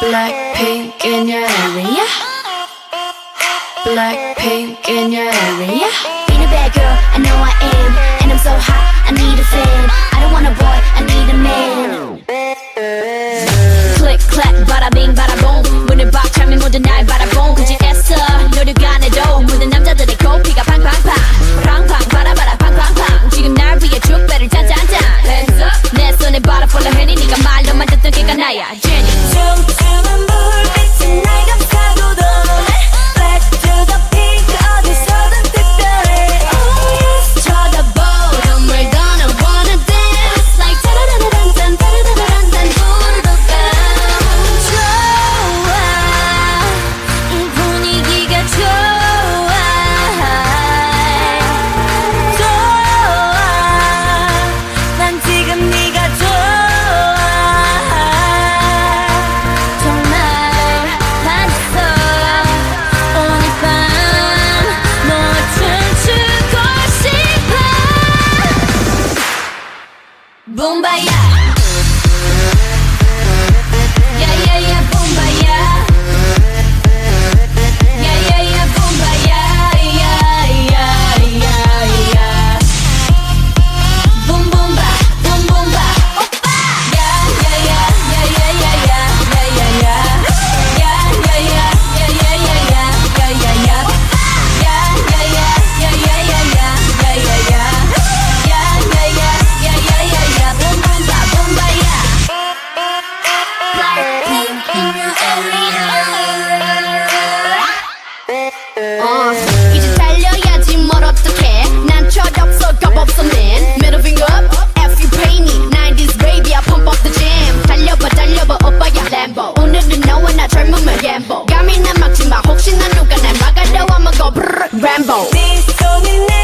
Blackpink in your area. Blackpink in your area. Being a bad girl, I know I am. And I'm so hot, I need a fan. I don't want a boy, I need a man. Click, clack, bada bing, bada boom. 문을 박차면 모두 날 바라본 굳이 애써 노력 안 해도 모든 남자들의 코피가 팡팡팡 팡팡 바라바라 팡팡팡 지금 날 위해 축배를 짠짠짠 Hands up 내 손에 바라 폴라 해니 네가 말로만 듣던 걔가 나야 제니 춤추는 불빛이 날 감싸고 도네 Black to the pink 어디서든 특별해 Oh yes 쳐다보 Don't we're gonna wanna dance Like 따라라란딴 따라라란딴 부르르까 좋아 이 분위기가 좋아 좋아 난 지금 네가 좋아 정말 반했어 오늘 밤 너와 춤추고 싶어 붐바야 야야야 붐바야 야야야 붐바야 야야야야 붐붐바 붐붐바 오빠 야야야 야야야야 야야야 야야야 야야야야 야야야 야야야 야야야야 야야야 야야야 야야야야 붐붐바 붐바야 Blackpink in your area 이제 달려야지 뭘 어떡해 난 철없어 겁없어 man Middle finger up if you pay me 90s baby I pump up the jam 달려봐 달려봐 오빠야 Lambo 오늘은 너와 나 젊으면 gamble 감히 난 막지마 혹시나 누가 날 막아도 I'ma go brrr Rambo 네 손이 내